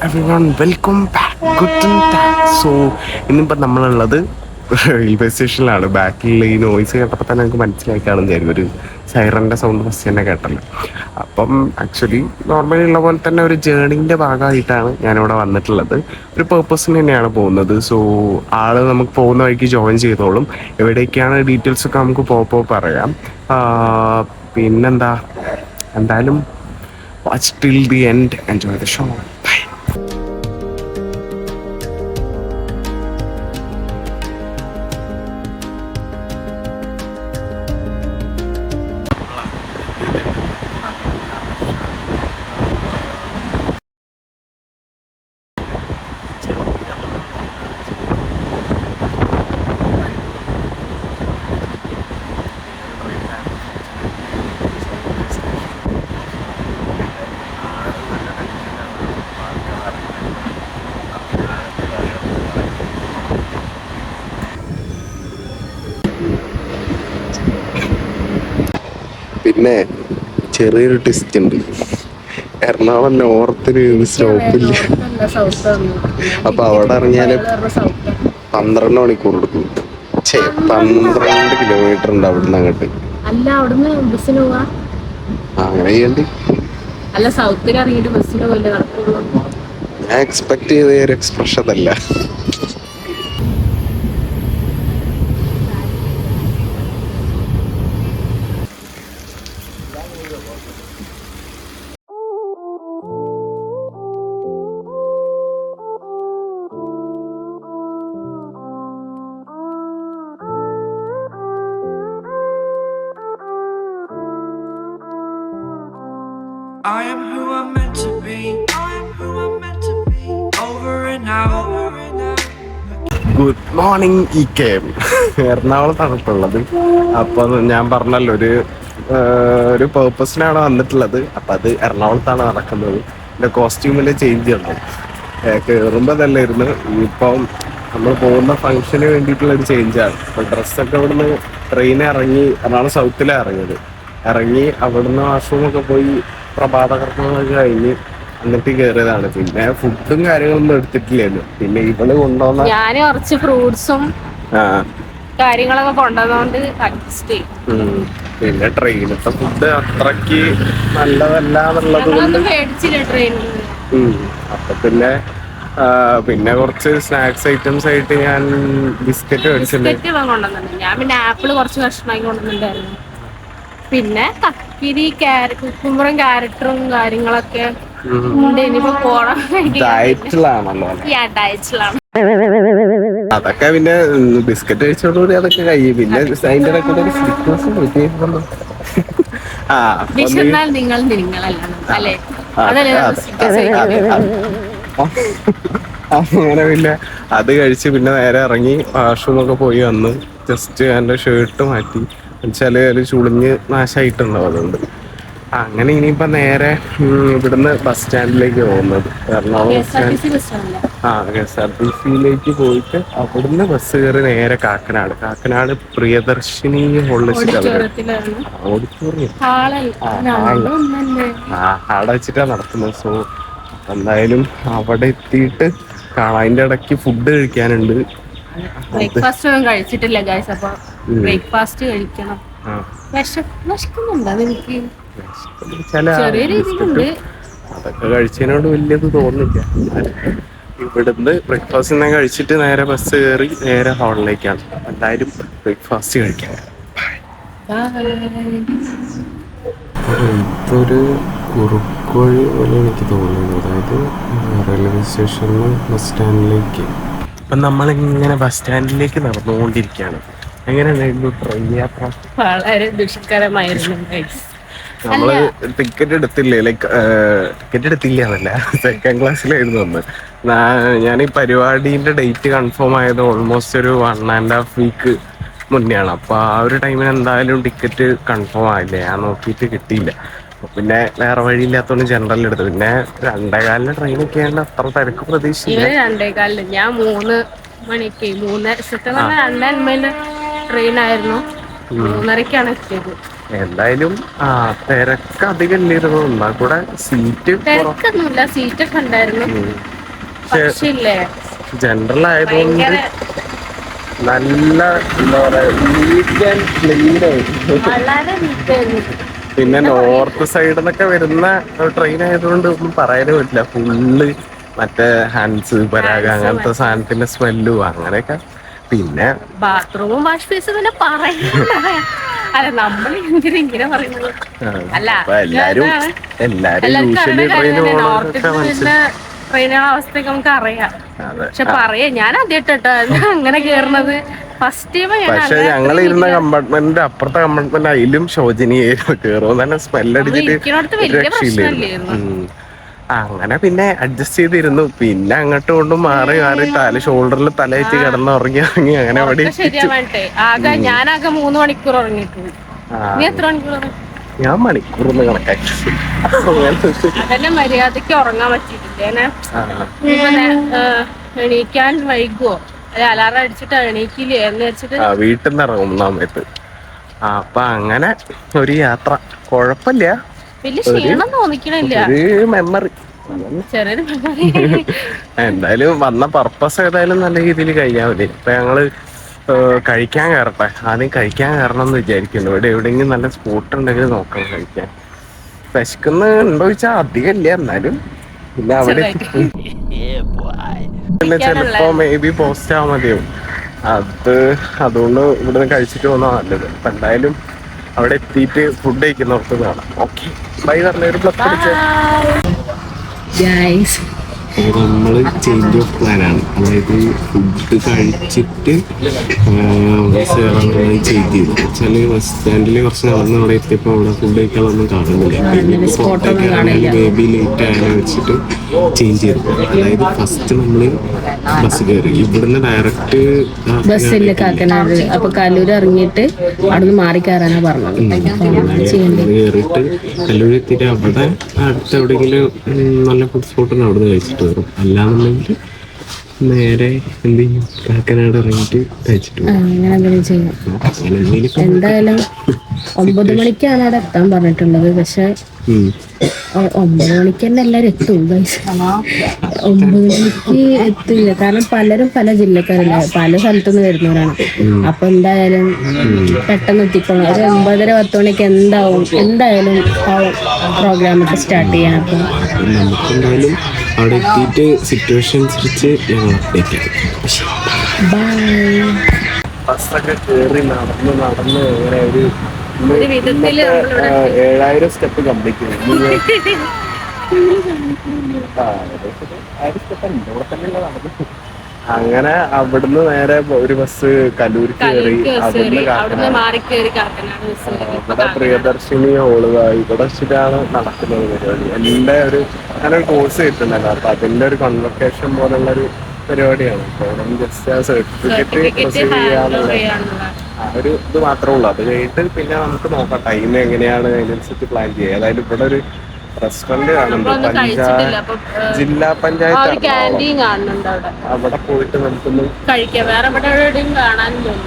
Everyone welcome back good talk. So ഇന്നിപ്പോൾ നമ്മളുള്ളത് railway സ്റ്റേഷനിലാണ്. ബാക്കിലുള്ള ഈ നോയ്സ് കേട്ടപ്പോൾ തന്നെ നമുക്ക് മനസ്സിലായി കാണും തരും, ഒരു സൈറൻ്റെ സൗണ്ട് ഫസ്റ്റ് തന്നെ കേട്ടല്ലോ. അപ്പം ആക്ച്വലി നോർമലി ഉള്ള പോലെ തന്നെ ഒരു ജേർണീൻ്റെ ഭാഗമായിട്ടാണ് ഞാനിവിടെ വന്നിട്ടുള്ളത്. ഒരു പേർപ്പസിന് തന്നെയാണ് പോകുന്നത്. സോ ആള് നമുക്ക് പോകുന്ന വഴിക്ക് ജോയിൻ ചെയ്തോളും. എവിടേക്കാണ് ഡീറ്റെയിൽസ് ഒക്കെ നമുക്ക് പോകാൻ പറയാം. പിന്നെന്താ, എന്തായാലും watch till the end, enjoy the show. Bye. പിന്നെ ചെറിയൊരു ടെസ്റ്റ് ഉണ്ട്. എറണാകുളം നോർത്തിന് സ്റ്റോപ്പില്ല. അപ്പൊ അവിടെ ഇറങ്ങിയാല് 12 മണിക്കൂർ എടുക്കും. 12 കിലോമീറ്റർ ഉണ്ട് അവിടുന്ന് അങ്ങോട്ട്. അല്ല, അവിടുന്ന് ബസ്സിന് പോവാ. അങ്ങനെ ചെയ്യണ്ടി. അല്ല, സൗത്തിൽ ഇറങ്ങിയിട്ട് ബസ്സിന് പോലെ നടക്കുള്ളൂ. ഞാൻ എക്സ്പെക്ട് ചെയ്ത ഒരു എക്സ്പ്രഷൻ അല്ല. I am who I'm meant to be. I am who I'm meant to be. Over and out. Good morning E K M. എറണാകുളത്താണ് ഇപ്പോൾ ഉള്ളത്. അപ്പോൾ ഞാൻ പറഞ്ഞല്ലോ, ഒരു പേർപ്പസിനാണ് വന്നിട്ടുള്ളത്. അപ്പം അത് എറണാകുളത്താണ് നടക്കുന്നത്. എൻ്റെ കോസ്റ്റ്യൂമിൽ ചേഞ്ച് ചെയ്യണം. കയറുമ്പോൾ തന്നെയായിരുന്നു. ഇപ്പം നമ്മൾ പോകുന്ന ഫംഗ്ഷന് വേണ്ടിയിട്ടുള്ളൊരു ചേഞ്ചാണ്. അപ്പോൾ ഡ്രസ്സൊക്കെ ഇവിടുന്ന് ട്രെയിനിൽ ഇറങ്ങി, എറണാകുളം സൗത്തിലാണ് ഇറങ്ങിയത്. ഇറങ്ങി അവിടുന്ന് വാഷ്റൂമൊക്കെ പോയി പ്രഭാതകർമ്മങ്ങളൊക്കെ കഴിഞ്ഞ് എന്നിട്ട് കയറിയതാണ്. പിന്നെ ഫുഡും കാര്യങ്ങളൊന്നും എടുത്തിട്ടില്ലായിരുന്നു. പിന്നെ ഇവള് കൊണ്ടുവന്ന ഞാൻ കുറച്ച് ഫ്രൂട്ട്സും കാര്യങ്ങളൊക്കെ കൊണ്ടുവന്നോണ്ട് അഡ്ജസ്റ്റ് ചെയ്യും. പിന്നെ ട്രെയിനത്തെ ഫുഡ് അത്രക്ക് നല്ലതല്ല എന്നുള്ളത് കൊണ്ട് മേടിച്ചില്ല ട്രെയിനിൽ. അപ്പൊ പിന്നെ കുറച്ച് സ്നാക്സ് ഐറ്റംസ് ആയിട്ട് ഞാൻ ബിസ്ക്കറ്റ് മേടിച്ചിട്ടുണ്ട്. കൊണ്ടുവന്നിട്ടുണ്ട്. ഞാൻ പിന്നെ ആപ്പിള് കുറച്ച് കഷ്ണമാക്കി കൊണ്ടുവന്നിട്ടുണ്ടായിരുന്നു. പിന്നെ കക്കിരി, കുക്കുമ്പറും ക്യാരറ്റും കാര്യങ്ങളൊക്കെ ഉണ്ട്. ഇനിയിപ്പോ പോണം. ഡയറ്റിലാണല്ലോ. ഡയറ്റിലാണ്. അതൊക്കെ പിന്നെ ബിസ്ക്കറ്റ് കഴിച്ചോടുകൂടി അതൊക്കെ കഴിയും. പിന്നെ അതിന്റെ ഇടയ്ക്ക് ഒരു സ്റ്റിക്കേഴ്സ് കിട്ടിയിട്ടുണ്ടല്ലോ. നിങ്ങൾ നിങ്ങളല്ല അല്ലേ? അങ്ങനെ പിന്നെ അത് കഴിച്ച് പിന്നെ നേരെ ഇറങ്ങി വാഷ്റൂമൊക്കെ പോയി വന്ന് ജസ്റ്റ് എൻ്റെ ഷർട്ട് മാറ്റി വെച്ചാൽ അതിൽ ചുളിഞ്ഞ് നാശമായിട്ടുണ്ടാവും. അതുകൊണ്ട് അങ്ങനെ ഇനിയിപ്പോൾ നേരെ ഇവിടുന്ന് ബസ് സ്റ്റാൻഡിലേക്ക് പോകുന്നത്. Ernakulam bus stand. KSRTCയിലേക്ക് പോയിട്ട് അവിടുന്ന് ബസ് കയറി നേരെ കാക്കനാട് പ്രിയദർശിനി ഓഡിറ്റോറിയം അവിടെ വെച്ചിട്ടാണ് നടത്തുന്നത്. സോ എന്തായാലും അവിടെ എത്തിയിട്ട് കാണാം. അതിൻ്റെ ഇടയ്ക്ക് ഫുഡ് കഴിക്കാനുണ്ട്. ബ്രേക്ക്ഫാസ്റ്റ് ഒന്നും കഴിച്ചിട്ടില്ല ഗൈസ്. അപ്പൊ ബ്രേക്ക്ഫാസ്റ്റ് കഴിക്കണം. വിശക്കുന്നുണ്ടോ എനിക്ക്? ചെറിയ രീതിയിലുണ്ട്. അതൊക്കെ കഴിച്ചതിനോട് വലിയത് തോന്നില്ല. ഇവിടുന്ന് ബ്രേക്ക്ഫാസ്റ്റ് ഞാൻ കഴിച്ചിട്ട് നേരെ ബസ് കയറി നേരെ ഹാളിലേക്കാണ്. എന്തായാലും ബ്രേക്ക്ഫാസ്റ്റ് കഴിക്കാം. ഇതൊരു കുറുക്ക് വഴി പോലെ എനിക്ക് തോന്നുന്നു. അതായത് റെയിൽവേ സ്റ്റേഷനിൽ ബസ് സ്റ്റാൻഡിലേക്ക്. ഇപ്പം നമ്മളിങ്ങനെ ബസ് സ്റ്റാൻഡിലേക്ക് നടന്നുകൊണ്ടിരിക്കുകയാണ്. എങ്ങനെയുണ്ടായിരുന്നു ട്രെയിൻ യാത്ര? വളരെ ദുഷ്കരമായിരുന്നു. നമ്മള് ടിക്കറ്റ് എടുത്തില്ല എന്നല്ല, സെക്കൻഡ് ക്ലാസ്സിലായിരുന്നു വന്ന്. ഞാൻ ഈ പരിപാടീൻ്റെ ഡേറ്റ് കൺഫേം ആയത് ഓൾമോസ്റ്റ് ഒരു 1.5 വീക്ക് മുന്നെയാണ്. അപ്പോൾ ആ ഒരു ടൈമിന് എന്തായാലും ടിക്കറ്റ് കൺഫേം ആയില്ല. ഞാൻ നോക്കിയിട്ട് കിട്ടിയില്ല. പിന്നെ വേറെ വഴിയില്ലാത്തോണ്ട് ജനറൽ എടുത്തു. പിന്നെ 2:15 ട്രെയിനൊക്കെ ആയതുകൊണ്ട് അത്ര തിരക്ക് പ്രതീക്ഷിച്ചില്ല. 2:15 ഞാൻ 3 മണിക്ക് 2:50 ട്രെയിൻ ആയിരുന്നു. 3:30 എത്തിയത്. എന്തായാലും തിരക്ക് അധികം ഇല്ലായിരുന്നു. എന്നാൽ കൂടെ സീറ്റ് തിരക്കൊന്നുമില്ല, സീറ്റൊക്കെ ഉണ്ടായിരുന്നു. പക്ഷേ ഇല്ലേ ജനറൽ ആയതുകൊണ്ട് ഭയങ്കര നല്ല എന്താ പറയാ നീറ്റ് ആൻഡ് ക്ലീൻ ആയിരുന്നു. വളരെ നീറ്റായിരുന്നു. പിന്നെ നോർത്ത് സൈഡിൽ നിന്നൊക്കെ വരുന്ന ട്രെയിൻ ആയതുകൊണ്ട് ഒന്നും പറയാനേ പറ്റില്ല. ഫുള്ള് മറ്റേ ഹാൻഡ്സ് പരാഗ് അങ്ങനത്തെ സാധനത്തിന്റെ സ്മെല്ലും അങ്ങനെയൊക്കെ. പിന്നെ ബാത്റൂമും വാഷ് ഫേസും പിന്നെ പറയണ്ട. അല്ല നമ്മൾ എന്തിനാ ഇങ്ങനെ പറയുന്നത്? അല്ല അപ്പൊ എല്ലാരും എല്ലാവർക്കും യൂഷ്വലി ട്രെയിൻ അറിയുന്ന പോകണതൊക്കെ നോർത്തിൽ വരുന്ന ട്രെയിനുകളുടെ അവസ്ഥയൊക്കെ നമുക്ക് അറിയാം. പക്ഷെ പറയാ ഞാൻ ആദ്യമായിട്ടോ അങ്ങനെ കേറുന്നത്. ഫസ്റ്റ് ടൈം പക്ഷെ ഞങ്ങൾ ഇരുന്ന കമ്പാർട്ട്മെന്റിന്റെ അപ്പുറത്തെ കമ്പാർട്ട്മെന്റ് അതിലും ശോചനീയായിരുന്നു. കേറുമ്പോൾ തന്നെ സ്മെല്ലടിച്ചിട്ട് രക്ഷയില്ലായിരുന്നു. അങ്ങനെ പിന്നെ അഡ്ജസ്റ്റ് ചെയ്തിരുന്നു. പിന്നെ അങ്ങോട്ടും കൊണ്ടും മാറി തല ഷോൾഡറിൽ തലയിട്ട് കിടന്നുറങ്ങി അങ്ങനെ അവിടെ ശരിയാവട്ടെ. ഞാനാകെ 3 മണിക്കൂർ ഉറങ്ങിയിട്ടുണ്ട്. നീ എത്ര മണിക്കൂർ? ഞാൻ മണിക്കൂറിന് കണക്കാക്കി. അതന്നെ മര്യാദക്ക് ഉറങ്ങാൻ പറ്റിയിട്ടില്ല. എണീക്കാൻ വൈകുവോ അല്ലെ അലാറം അടിച്ചിട്ട് എണീക്കില്ലേ എന്ന് വെച്ചിട്ട് വീട്ടിൽ നിന്ന് ഇറങ്ങും സമയത്ത്. അപ്പൊ അങ്ങനെ ഒരു യാത്ര കുഴപ്പമില്ല. വലിയ ക്ഷീണം തോന്നിക്കണില്ല. ഒരു മെമ്മറി, ചെറിയൊരു മെമ്മറി. എന്തായാലും വന്ന പർപ്പസ് ഏതായാലും നല്ല രീതിയിൽ കഴിഞ്ഞാൽ മതി. ഇപ്പൊ ഞങ്ങള് കഴിക്കാൻ കയറട്ടെ. ആദ്യം കഴിക്കാൻ കയറണം എന്ന് വിചാരിക്കുന്നു. ഇവിടെ എവിടെയെങ്കിലും നല്ല സ്പോട്ട് ഉണ്ടെങ്കിൽ നോക്കണം കഴിക്കാൻ. വിശക്കുന്ന ഉണ്ടോ ചോദിച്ചാൽ അധികം ഇല്ല. എന്നാലും പിന്നെ അവിടെ പിന്നെ ചിലപ്പോ മേ ബി പോസ്റ്റ് ആവാൻ മതിയാവും. അതുകൊണ്ട് ഇവിടുന്ന് കഴിച്ചിട്ട് പോകുന്ന നല്ലത്. അപ്പൊ എന്തായാലും അവിടെ എത്തിയിട്ട് ഫുഡ് കഴിക്കുന്നവർക്ക് കാണാം. ഓക്കെ ബൈ പറഞ്ഞ ഒരു പ്ലസ് പിടിച്ചേ. നമ്മള് ചേഞ്ച് ഓഫ് പ്ലാനാണ്. അതായത് ഫുഡ് കഴിച്ചിട്ട് ചേഞ്ച് ചെയ്തു വെച്ചാല് ബസ് സ്റ്റാൻഡിൽ കുറച്ച് നടന്ന് അവിടെ എത്തിയപ്പോൾ അവിടെ ഫുഡ് കഴിക്കാനൊന്നും കാണുന്നില്ല. പിന്നെ പുറത്തേക്കാണെങ്കിൽ മേ ബി ലേറ്റ് ആയാലും വെച്ചിട്ട് ചേഞ്ച് ചെയ്തു. അതായത് ഫസ്റ്റ് നമ്മള് ബസ് കയറി ഇവിടുന്ന് ഡയറക്റ്റ് ബസ്സില്ല കാക്കനാട്. അപ്പൊ കല്ലൂര് ഇറങ്ങിയിട്ട് അവിടുന്ന് മാറി കയറാനാ പറഞ്ഞത്. കയറിയിട്ട് കല്ലൂർ എത്തിയിട്ട് അവിടെ അടുത്ത് എവിടെയെങ്കിലും നല്ല ഫുഡ് സ്പോട്ടുണ്ട് അവിടെ നിന്ന് കഴിച്ചിട്ട് വരും. അല്ലാന്നുണ്ടെങ്കിൽ നേരെ എന്ത് ചെയ്യും, കാക്കനാട് ഇറങ്ങിയിട്ട് കഴിച്ചിട്ട് വരും. എന്തായാലും 9 മണിക്കാണ് അവിടെ എത്താൻ പറഞ്ഞിട്ടുള്ളത്. പക്ഷെ 9 മണിക്ക് തന്നെ എല്ലാരും എത്തും. 9 മണിക്ക് എത്തില്ല. കാരണം പലരും പല ജില്ലക്കാരല്ല, പല സ്ഥലത്തുനിന്ന് വരുന്നവരാണ്. അപ്പൊ എന്തായാലും പെട്ടെന്ന് എത്തിക്കണം. ഒരു 9:30-10 മണിക്ക് എന്തായാലും പ്രോഗ്രാമൊക്കെ സ്റ്റാർട്ട് ചെയ്യാൻ. അപ്പൊ നമുക്ക് എന്തായാലും അവിടെ എത്തിയിട്ട് സിറ്റുവേഷൻ അനുസരിച്ച് ഞങ്ങൾ അപ്ഡേറ്റ് ചെയ്യും. ബസ്സൊക്കെ കയറി നടന്ന് അങ്ങനെ ഒരു 7,000 സ്റ്റെപ്പ് കംപ്ലീറ്റ് ചെയ്തു. 1000 സ്റ്റെപ്പ് ഇവിടെ തന്നെ നടന്നു. അങ്ങനെ അവിടുന്ന് നേരെ ഒരു ബസ് കല്ലൂർക്ക് കയറി. ഇവിടെ പ്രിയദർശിനി ഇവിടെ വെച്ചിട്ടാണ് നടക്കുന്നത് പരിപാടി. എന്റെ അങ്ങനെ ഒരു കോഴ്സ് കിട്ടുന്നല്ലോ. അപ്പൊ അതിന്റെ ഒരു കോൺവൊക്കേഷൻ പോലുള്ള ഒരു പരിപാടിയാണ്. ജസ്റ്റ് ആ സർട്ടിഫിക്കറ്റ് റിസീവ് ചെയ്യാനുള്ള ആ ഒരു ഇത് മാത്രമേ ഉള്ളൂ. അത് കഴിഞ്ഞിട്ട് പിന്നെ നമുക്ക് നോക്കാം ടൈം എങ്ങനെയാണ് അതിനനുസരിച്ച് പ്ലാൻ ചെയ്യുക. ഏതായാലും ഇവിടെ ഒരു റെസ്റ്റോറന്റ് കാണുന്നുണ്ട്, ജില്ലാ പഞ്ചായത്ത്. അവിടെ പോയിട്ട് നമുക്കൊന്ന് കഴിക്കാം. വേറെ ഇവിടെ എവിടെയും കാണാനും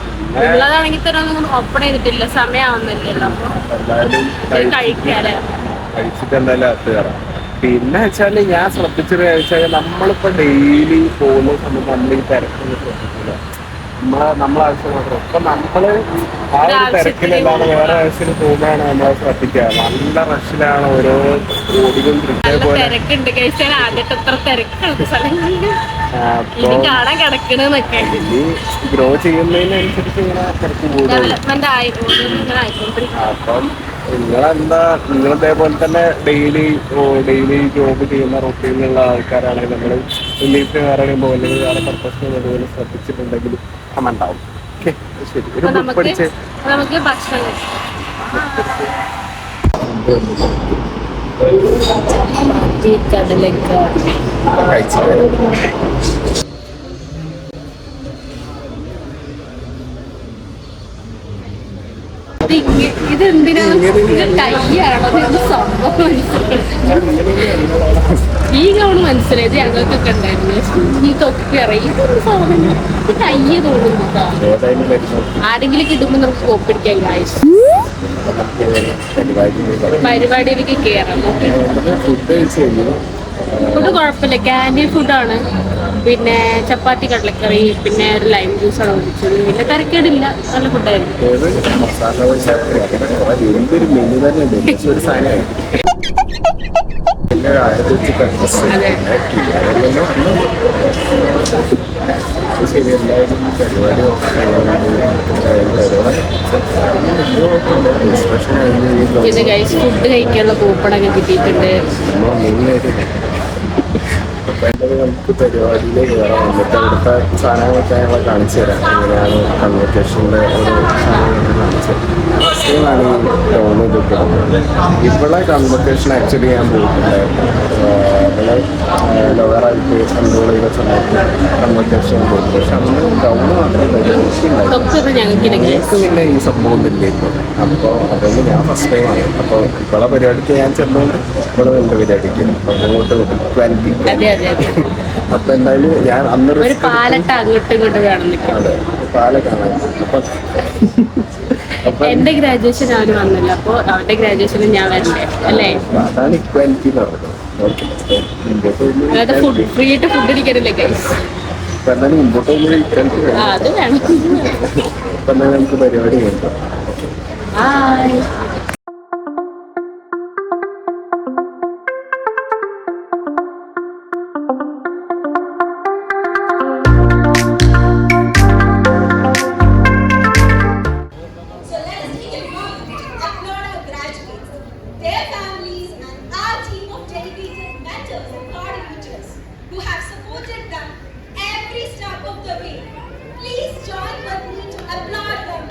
ഉള്ളതാണെങ്കിൽ തന്നെ ഒന്നും ഓപ്പൺ ചെയ്തിട്ടില്ല, സമയമാവുന്നില്ലല്ലോ. കഴിച്ചിട്ട് എന്തായാലും അത് കയറാം. പിന്നെ വെച്ചാല് ഞാൻ ശ്രദ്ധിച്ചത് വെച്ചാൽ നമ്മളിപ്പോ ഡെയിലി പോകുന്ന സമയത്ത് നമ്മൾ ഈ തിരക്കൊന്നും ശ്രദ്ധിക്കില്ല. നമ്മളെ ആവശ്യം മാത്രം. ഇപ്പൊ നമ്മള് ആ ഒരു തിരക്കിലല്ലാതെ വേറെ ആവശ്യത്തിന് പോകുമ്പോഴാണ് നമ്മളെ ശ്രദ്ധിക്കുക. നല്ല റഷിലാണ് ഓരോ ഓടിക്കൊണ്ടിരിക്കുന്നത് പോലെ. ഇനി ഗ്രോ ചെയ്യുന്നതിനനുസരിച്ച് ഇങ്ങനെ തിരക്ക് കൂടും. അപ്പം നിങ്ങളിതേപോലെ തന്നെ ഡെയിലി ജോബ് ചെയ്യുന്ന റൊട്ടീനിലുള്ള ആൾക്കാരാണെങ്കിൽ നമ്മൾ റിലീഫിന് പറയുമ്പോൾ അല്ലെങ്കിൽ വേറെ പർപ്പസിന് അതുപോലെ ശ്രദ്ധിച്ചിട്ടുണ്ടെങ്കിൽ ഉണ്ടാവും. ഓക്കെ ശരി. ഒരു ബുക്ക് പഠിച്ച് നമുക്ക് ഭക്ഷണം കഴിച്ചിട്ട് ഇതെന്തിനാണ്? കയ്യാണോ സംഭവം? ഈ ഗൗണ് മനസ്സിലായത് ഞങ്ങൾക്കൊക്കെ ഉണ്ടായിരുന്നു. ഈ തൊപ്പി അറിയാം സാധനം കയ്യ തോന്നുന്നു. ആരെങ്കിലും കിട്ടുമ്പോ നമുക്ക് കോപ്പിടിക്കാൻ കാഴ്ച പരിപാടിയിലേക്ക് കേറാം. ഫുഡ് കുഴപ്പമില്ല, ക്യാൻറ്റീൻ ഫുഡാണ്. പിന്നെ ചപ്പാത്തി, കടലക്കറി, പിന്നെ ഒരു ലൈം ജ്യൂസാണ് കുടിച്ചത്. വലിയ തിരക്കേടില്ല, നല്ല ഫുഡായിരുന്നു. മസാല ദോശ എന്തൊരു മെനു തന്നെ ഉണ്ട്. ഒരു സാധനം പിന്നെ 1000 അതെ. ശരി, എല്ലാവരും പരിപാടി പിന്നെ ഗൈസ് ഫുഡ് കഴിക്കാനുള്ള കൂപ്പണൊക്കെ കിട്ടിയിട്ടുണ്ട്. അപ്പൊ എൻ്റെ നമുക്ക് പരിപാടിയിൽ കയറാം. എന്നിട്ട് അവിടുത്തെ സാധനങ്ങളൊക്കെ ഞങ്ങളെ കാണിച്ചു തരാം. എങ്ങനെയാണ് കൺവെക്കേഷൻ്റെ ഓരോ സാധനങ്ങളൊക്കെ കാണിച്ചു തരാം. ഫസ്റ്റിലാണ് ഈ ടൗൺ ഇതൊക്കെ. ഇവിടെ കൺവെക്കേഷൻ ആക്ച്വലി ഞാൻ പോയിട്ടുണ്ടായിരുന്നു. ഇവിടെ ലോവറായിട്ട് കൺട്രോൾ ചെയ്ത സമയത്ത് കൺവെക്കേഷൻ പോയിട്ട്. പക്ഷെ അന്ന് ടൗൺ മാത്രമേ ഞങ്ങൾക്ക് പിന്നെ ഈ സംഭവം ഒന്നുമില്ല ഇപ്പോൾ. അപ്പോൾ അതുകൊണ്ട് ഞാൻ ഫസ്റ്റ് ടൈമാണ്. അപ്പോൾ ഇവിടെ പരിപാടിക്ക് ഞാൻ ചെന്നുകൊണ്ട് ഇവിടെ എൻ്റെ പരിപാടിക്ക് അപ്പോൾ അങ്ങോട്ട് 20. അപ്പൊ എന്തായാലും ഞാൻ അന്നൊരു പാലട്ട അങ്ങോട്ടും ഇങ്ങോട്ടും വേണം. അതെ, പാല കാണാൻ. അപ്പൊ എന്റെ ഗ്രാജുവേഷൻ അവന് വന്നില്ല, അപ്പൊ അവന്റെ ഗ്രാജുവേഷന് ഞാൻ വരണ്ടേ അല്ലേ? അതാണ് ഇക്വാലിറ്റി എന്ന് പറയുന്നത്. അതായത് ഫ്രീ ആയിട്ട് ഫുഡ് അടിക്കാനല്ലേ ഗൈസ്? അപ്പൊ എന്തായാലും മുമ്പോട്ട് പോകുമ്പോൾ ഇക്വാലിറ്റി വേണം. അത് വേണം. അപ്പൊ എന്തായാലും നമുക്ക് പരിപാടി കേൾക്കാം. Hi. who have supported them every step of the way. Please join with me to applaud them.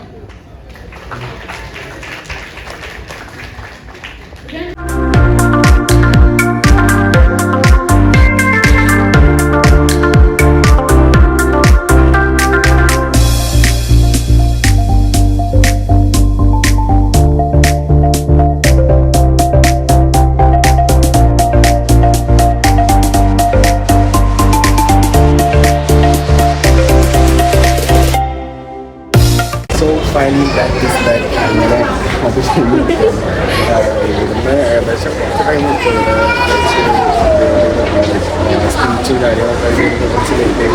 Finally practice that. അങ്ങനെ അത് ഇവിടുന്ന് ഏകദേശം കുറച്ച് കഴിഞ്ഞിട്ട് സ്പീച്ചും കാര്യങ്ങളൊക്കെ കഴിഞ്ഞിട്ട് കുറച്ച് ലേറ്റ്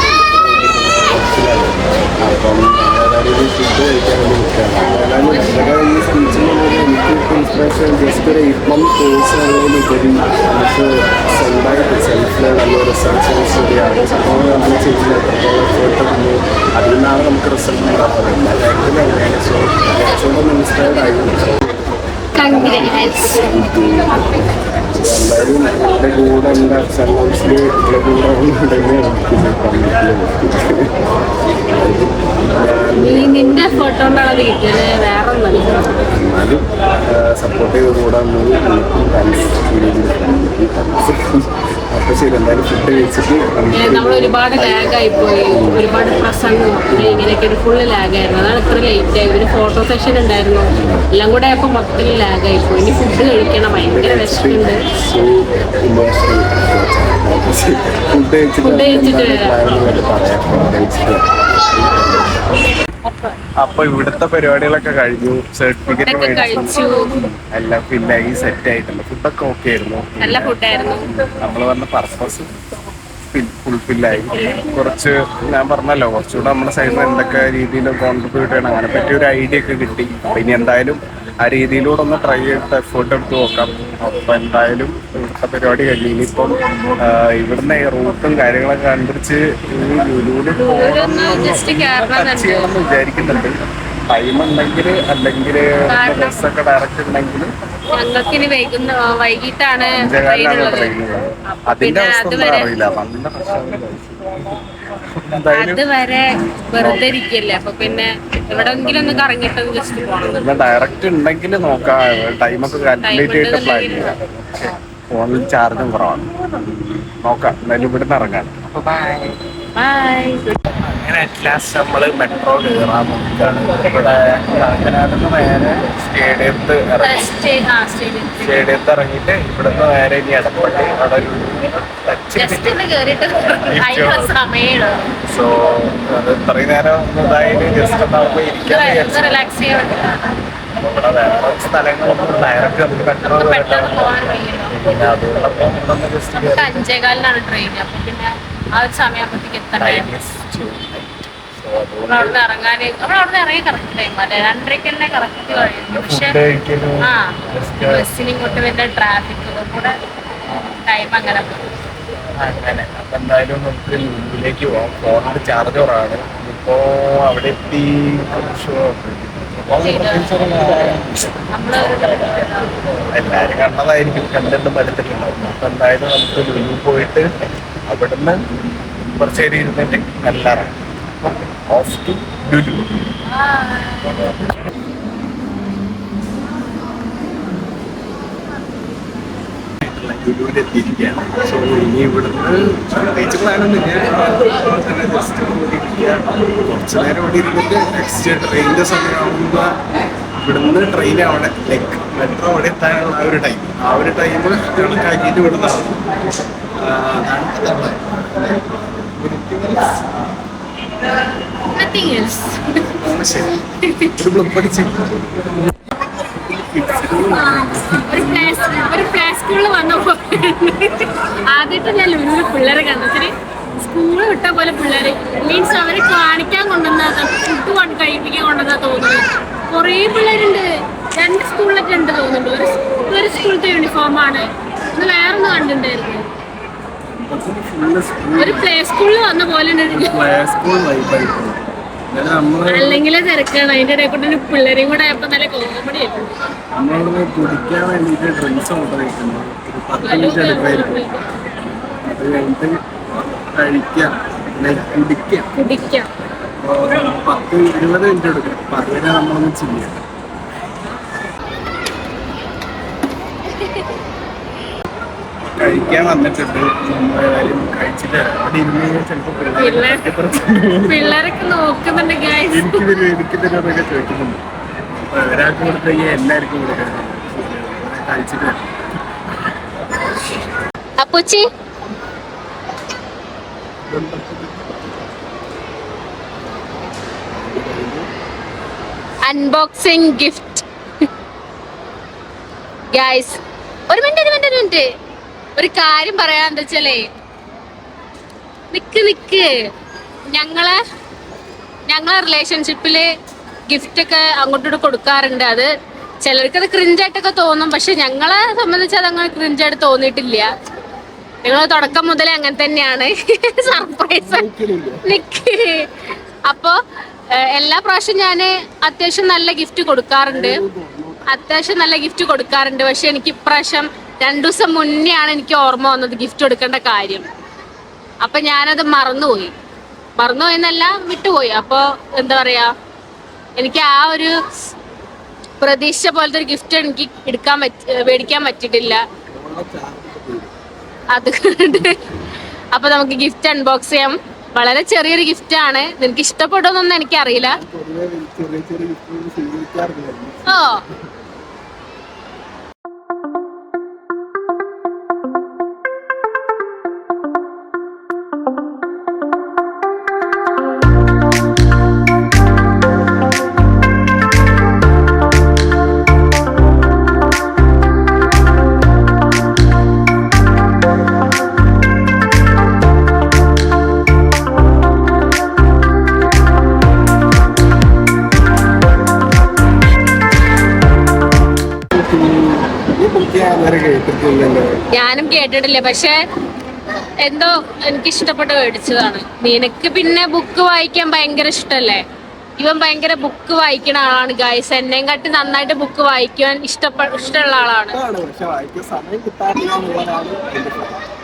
അപ്പം അതായത് ഫുഡ് കഴിക്കാൻ വേണ്ടി നിൽക്കുകയാണ്. അതായത് ഇതൊക്കെ ഈ സ്പീച്ചിൽ എനിക്ക് ഇൻസ്പിറേഷൻ ജസ്റ്റ് ഒരു 8 month കോഴ്സ് ആണെങ്കിലുപരി നമുക്ക് സ്വന്തമായിട്ട് സെൽഫ് നല്ല റിസർച്ച് സ്റ്റഡി ആണ് സംഭവം നമ്മൾ ചെയ്യുന്നത് എത്രത്തോളം എഫേർട്ട് വന്നു അതിൽ നിന്നാണ് നമുക്ക് റിസൾട്ട് ഉണ്ടാക്കുന്നത്. എല്ലാവർക്കും അങ്ങനെയാണ്. സോ കുറച്ചുകൂടെ ഇൻസ്പയർഡ് ആയിരുന്നു. എല്ലാവരും എൻ്റെ കൂടെ എൻ്റെ അച്ഛനോസിൽ എൻ്റെ കൂടെ ഉണ്ടെങ്കിൽ നിന്റെ ഫോട്ടോ കൊണ്ടാണ് കിട്ടിയത്, വേറെ ഒന്നല്ല. എന്നാലും സപ്പോർട്ട് ചെയ്ത് കൂടാൻ അപ്പോൾ ശരി, എന്തായാലും ഫുഡ് കഴിച്ചിട്ട് നമ്മൾ ഒരുപാട് ലാഗായി പോയി, ഒരുപാട് പ്രസംഗം ഇങ്ങനെയൊക്കെ ഒരു ഫുള്ള് ലാഗായിരുന്നു. അതാണ് ഇത്ര ലേറ്റ് ആയി. ഒരു ഫോട്ടോ സെഷൻ ഉണ്ടായിരുന്നു, എല്ലാം കൂടെ ആയപ്പോൾ മൊത്തത്തിൽ ലാഗായി പോയി. ഇനി ഫുഡ് കഴിക്കണം, ഭയങ്കര വിശക്കുണ്ട്. ഫുഡ് കഴിച്ചിട്ട് അപ്പൊ ഇവിടുത്തെ പരിപാടികളൊക്കെ കഴിഞ്ഞു. സർട്ടിഫിക്കറ്റ് മേടിച്ചു, എല്ലാം ഫില്ലായി സെറ്റ് ആയിട്ടുണ്ട്. ഫുഡൊക്കെ ഓക്കെ ആയിരുന്നു. നല്ല ഫുഡായിരുന്നു. നമ്മൾ പറഞ്ഞ പർപ്പസ് ഫുൾഫില്ലായി. കുറച്ച് ഞാൻ പറഞ്ഞല്ലോ, കുറച്ചുകൂടെ നമ്മുടെ സൈഡിൽ നിന്ന് എന്തൊക്കെ രീതിയിൽ കോൺട്രിബ്യൂട്ട് ചെയ്യണം അങ്ങനെ പറ്റിയ ഒരു ഐഡിയ ഒക്കെ കിട്ടി. അപ്പൊ ഇനി എന്തായാലും ആ രീതിയിലൂടെ ഒന്ന് ട്രൈ ചെയ്തിട്ട് എഫേർട്ട് എടുത്ത് നോക്കാം. അപ്പൊ എന്തായാലും ഇവിടുത്തെ പരിപാടി കഴിഞ്ഞു. ഇനിയിപ്പം ഇവിടുന്ന് റൂട്ടും കാര്യങ്ങളൊക്കെ കണ്ടുപിടിച്ച് ജസ്റ്റ് ടച്ച് ചെയ്യണമെന്ന് വിചാരിക്കുന്നുണ്ട്. ടൈം ഉണ്ടെങ്കിൽ അല്ലെങ്കിൽ ബസ്സൊക്കെ ഡയറക്റ്റ് ഉണ്ടെങ്കിൽ ഞങ്ങൾക്കിനി വൈകിട്ടാണ് അതിന്റെ അവസ്ഥ ഒന്നും അറിയില്ല. നല്ല പ്രശ്നമില്ല. അതുവരെ വെറുതെ ഇരിക്കല്ലേ, അപ്പൊ പിന്നെ എവിടെങ്കിലും ഒന്ന് കറങ്ങിട്ട് ജസ്റ്റ് പോകണം. ഡയറക്റ്റ് ഉണ്ടെങ്കിൽ നോക്കാം. ടൈമൊക്കെ കാൽക്കുലേറ്റ് ചെയ്തിട്ട് പ്ലാൻ ചെയ്യാം. ഫോണിൽ ചാർജും കുറവാണ്. നോക്കാം. എന്തായാലും ഇവിടുന്ന് ഇറങ്ങാം. അപ്പൊ ബൈ. അങ്ങനെ ലാസ്റ്റ് നമ്മള് മെട്രോ കയറാൻ നോക്കുകയാണ്. ഇവിടെ കാക്കനാടിന്ന് നേരെ സ്റ്റേഡിയത്ത് ഇറങ്ങിയിട്ട് ഇവിടുന്ന് നേരെ ഇനി എടപ്പള്ളി അവിടെ ഒരു സോ അത് ഇത്രയും നേരം ഇതായാലും ജസ്റ്റ് നമുക്ക് ഇരിക്കാൻ ഇവിടെ വേറെ സ്ഥലങ്ങളൊന്നും ഡയറക്റ്റ് നമുക്ക് മെട്രോ പിന്നെ അതുകൊണ്ടൊക്കെ നമ്മളൊന്ന് just നമുക്ക് 5:15 ട്രെയിൻ. അപ്പൊ പിന്നെ ആ ഒരു സമയമാകുമ്പോഴത്തേക്ക് എത്തണ്ടായിരുന്നു. time is too late. So നമ്മൾ അവിടുന്ന് ഇറങ്ങാൻ ഇറങ്ങി കറക്റ്റ് ടൈം അല്ലേ, 2:30 തന്നെ കറക്റ്റ് കഴിയുന്നു. പക്ഷെ ഫുഡ് കഴിക്കലും ആ ബസ്സിന് ഇങ്ങോട്ട് വരുന്ന ട്രാഫിക് കൂടെ ടൈം അങ്ങനെ പോകും. അങ്ങനെ. അപ്പൊ എന്തായാലും നമുക്ക് ലുലുവിലേക്ക് പോവാം. ഫോണിന്റെ ചാർജറാണ് ഇപ്പോ അവിടെ എത്തി. എല്ലാരും കണ്ടതായിരിക്കും, കണ്ടിട്ട് മടുത്തിട്ടുണ്ടാവും. അപ്പൊ എന്തായാലും നമുക്ക് ലുലു പോയിട്ട് അവിടുന്ന് കുറച്ച് നേരം ഇരുന്നിട്ട് എല്ലാവരും ഓഫ് ടു ലുലു. ലുലുവിലെത്തിയിരിക്കുകയാണ്. സോ ഇനി ഇവിടുന്ന് പ്രത്യേകിച്ച് പ്ലാനൊന്നും ജസ്റ്റ് കുറച്ച് നേരം ഇവിടെ ഇരുന്നിട്ട് നെക്സ്റ്റ് ട്രെയിനിന്റെ സമയമാകുമ്പോ ഇവിടുന്ന് ട്രെയിൻ അവിടെ ലൈക്ക് മെട്രോ അവിടെ എത്താനുള്ള ആ ഒരു ടൈം കണക്കാക്കിയിട്ട് വിടുന്നതാണ്. ശരി ഒരു ബ്ലബ് അടിച്ച് ഒരു പ്ലേ സ്കൂളിൽ വന്നപ്പോ ആദ്യമായിട്ട് ഞാൻ ലുലുവിൽ പിള്ളേരെ കണ്ടു. സ്കൂള് വിട്ട പോലെ പിള്ളേര് മീൻസ് അവര് കാണിക്കാൻ കൊണ്ടുവന്ന ഫുഡ് കഴിപ്പിക്കാൻ കൊണ്ടുവന്നാ തോന്നുന്നത്. കുറേ പിള്ളേരുണ്ട്, 2 സ്കൂളിലൊക്കെ ഉണ്ട് തോന്നുന്നുണ്ട്. ഒരു സ്കൂളത്തെ യൂണിഫോമാണ്. ഇത് വേറൊന്ന് കണ്ടിട്ടുണ്ടായിരുന്നു. ഒരു പ്ലേ സ്കൂളിൽ വന്ന പോലെ അല്ലെങ്കിൽ തിരക്കാണ്. അതിന്റെ ഇടയിൽ കൂടെ പിള്ളേരെയും കൂടെ ആയപ്പോ നല്ല കോമഡി ആയിരുന്നു. നമ്മളവിടെ കുടിക്കാൻ വേണ്ടിട്ട് ഡ്രിങ്ക്സ് ഓർഡർ ചെയ്തിട്ടുണ്ട്. 10 മിനിറ്റ് എടുക്കുമായിരിക്കും. അത് കഴിഞ്ഞിട്ട് കഴിക്കാം, കുടിക്കാം. 10-20 മിനിറ്റ് എടുക്കും. അപ്പൊ അതുവരെ നമ്മളൊന്ന് ചെയ്യാം. കഴിക്കാൻ വന്നിട്ടുണ്ട്. നമ്മളേതായാലും കഴിച്ചിട്ട് അവിടെ ഇരുന്ന് ചിലപ്പോ പിള്ളേരൊക്കെ നോക്കുന്നുണ്ട്. എനിക്കിതിനൊക്കെ ചോദിക്കുന്നുണ്ട്. ഒരാൾക്ക് കൊടുത്തു കഴിഞ്ഞാൽ എല്ലാവർക്കും കൊടുക്കണം. കഴിച്ചിട്ട് അപ്പൂച്ചി അൺബോക്സിംഗ് ഗിഫ്റ്റ്. ഗൈസ് ഒരു മിനിറ്റ് ഒരു കാര്യം പറയാന്ന് വെച്ചാലേ, നിക്ക് ഞങ്ങളെ റിലേഷൻഷിപ്പില് ഗിഫ്റ്റ് ഒക്കെ അങ്ങോട്ടോട്ട് കൊടുക്കാറുണ്ട്. അത് ചിലർക്കത് ക്രിഞ്ചായിട്ടൊക്കെ തോന്നും, പക്ഷെ ഞങ്ങളെ സംബന്ധിച്ച് അതങ്ങനെ ക്രിഞ്ചായിട്ട് തോന്നിയിട്ടില്ല. ഞങ്ങൾ തുടക്കം മുതലേ അങ്ങനെ തന്നെയാണ്. സർപ്രൈസ് നിക്ക്. അപ്പൊ എല്ലാ പ്രാവശ്യം ഞാൻ അത്യാവശ്യം നല്ല ഗിഫ്റ്റ് കൊടുക്കാറുണ്ട്. പക്ഷെ എനിക്ക് ഇപ്രാവശ്യം 2 ദിവസം മുന്നേ ആണ് എനിക്ക് ഓർമ്മ വന്നത് ഗിഫ്റ്റ് കൊടുക്കേണ്ട കാര്യം. അപ്പൊ ഞാനത് മറന്നുപോയെന്നല്ല വിട്ടുപോയി. അപ്പൊ എന്താ പറയാ, എനിക്ക് ആ ഒരു പ്രതീക്ഷ പോലത്തെ ഒരു ഗിഫ്റ്റ് എനിക്ക് മേടിക്കാൻ പറ്റിയിട്ടില്ല. അതുകൊണ്ട് അപ്പൊ നമുക്ക് ഗിഫ്റ്റ് അൺബോക്സ് ചെയ്യാം. വളരെ ചെറിയൊരു ഗിഫ്റ്റ് ആണ്. നിനക്ക് ഇഷ്ടപ്പെടുമെന്നൊന്നും എനിക്കറിയില്ല. ഓ ഞാനും കേട്ടിട്ടില്ല. പക്ഷെ എന്തോ എനിക്ക് ഇഷ്ടപ്പെട്ട് മേടിച്ചതാണ്. നിനക്ക് പിന്നെ ബുക്ക് വായിക്കാൻ ഭയങ്കര ഇഷ്ടല്ലേ? ഇവൻ ഭയങ്കര ബുക്ക് വായിക്കുന്ന ആളാണ് ഗൈസ്. എന്നെയും കാട്ടി നന്നായിട്ട് ബുക്ക് വായിക്കാൻ ഇഷ്ടമുള്ള ആളാണ്.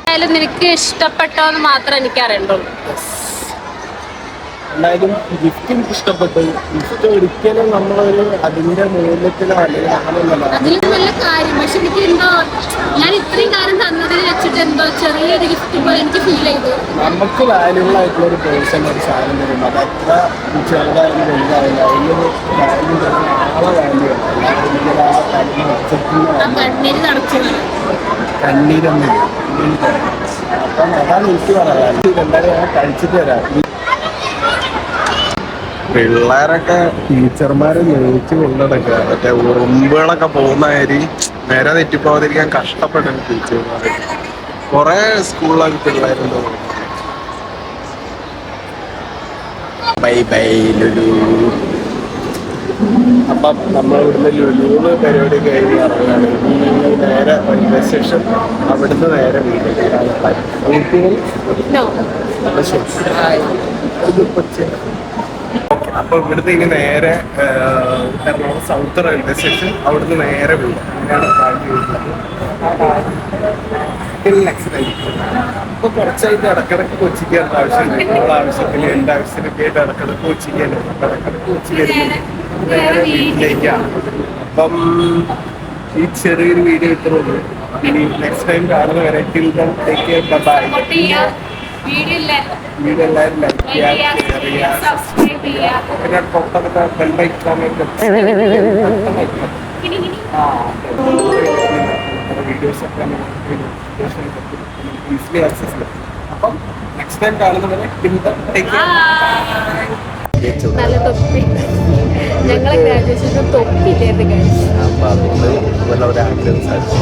എന്തായാലും നിനക്ക് ഇഷ്ടപ്പെട്ടോന്ന് മാത്രം എനിക്ക് അറിയണ്ടുള്ളൂ. എന്തായാലും ഗിഫ്റ്റ് എനിക്ക് ഇഷ്ടപ്പെട്ടു. ഗിഫ്റ്റ് ഒരിക്കലും നമ്മളൊരു അതിന്റെ മൂല്യത്തിലോ അല്ലെങ്കിൽ അങ്ങനെയൊന്നല്ല. അതിലും നല്ല കാര്യം. പക്ഷെ എനിക്ക് എന്തോ ഞാൻ ഇത്രയും കാലം തന്നതിൽ വെച്ചിട്ട് എന്തോ ചെറിയൊരു ഗിഫ്റ്റ് പോലെ എനിക്ക് ഫീൽ ചെയ്തു. നമുക്ക് വാല്യൂബിൾ ആയിട്ടുള്ള ഒരു പേഴ്സൺ ഒരു സാധനം തരും. അത് എത്ര ചെറുതായാലും വലുതായാലും അതിലൊരു വാല്യൂ തരുന്ന ആളെ വാല്യൂ ആണ്. കണ്ണീരൊന്നും. അപ്പം അതാണ് എനിക്ക് പറയാനുള്ളത്. എന്തായാലും ഞാൻ കഴിച്ചിട്ട് വരാം. പിള്ളേരൊക്കെ ടീച്ചർമാരെ ജയിച്ചു കൊണ്ടുനടക്കുക. മറ്റേ ഉറുമ്പുകളൊക്കെ പോകുന്ന കാര്യം നേരെ തെറ്റിപ്പോവാതിരിക്കാൻ കഷ്ടപ്പെടുന്നു ടീച്ചർമാർ. കുറെ സ്കൂളിലൊക്കെ പിള്ളേരുണ്ടോ. Bye bye Lulu. അപ്പം നമ്മൾ ഇവിടുന്ന് ലുലുന്ന് പരിപാടി കഴിഞ്ഞ് ഇറങ്ങുകയാണ്. ഇനി നേരെ റെയിൽവേ സ്റ്റേഷൻ, അവിടുന്ന് നേരെ വീട്. അപ്പൊ ഇവിടുന്ന് ഇനി നേരെ എറണാകുളം സൗത്ത് റെയിൽവേ സ്റ്റേഷൻ, അവിടുന്ന് നേരെ വീട്. അങ്ങനെയാണ് പ്ലാൻ ചെയ്തിട്ടുള്ളത്. നെക്സ്റ്റ് ടൈം ഇപ്പൊ കുറച്ചായിട്ട് ഇടക്കിടക്ക് കൊച്ചിക്ക് വരേണ്ട ആവശ്യമില്ല. നിങ്ങളുടെ ആവശ്യത്തിന് എന്റെ ആവശ്യത്തിനൊക്കെ ആയിട്ട് ഇടക്കിടക്ക് കൊച്ചിക്കാണ്. ഇടക്കിടക്ക് കൊച്ചി വരുന്നത് നേരെ വീട്ടിലേക്കാണ്. അപ്പം ഈ ചെറിയൊരു വീഡിയോ ഇട്ടുള്ളൂ. ഇനി നെക്സ്റ്റ് ടൈം കാണുന്ന വരെ ബൈ. വീഡിയോ എല്ലാവരും ലൈക്ക് ചെയ്യുക, ഷെയർ ചെയ്യുക, പിന്നെ തൊട്ടടുത്ത ബെൽ ഐക്കോണിൽ വീഡിയോസൊക്കെ ഈസിലി ആക്സസ് ചെയ്യാം. അപ്പം നെക്സ്റ്റ് ടൈം കാണുന്നവരെ നല്ല തൊപ്പി. ഞങ്ങളെ ഗ്രാജുവേഷൻ തൊപ്പിയില്ലായിരുന്നു. അപ്പൊ അതുകൊണ്ട് വല്ല ഒരു ആഗ്രഹം സാധിച്ചു.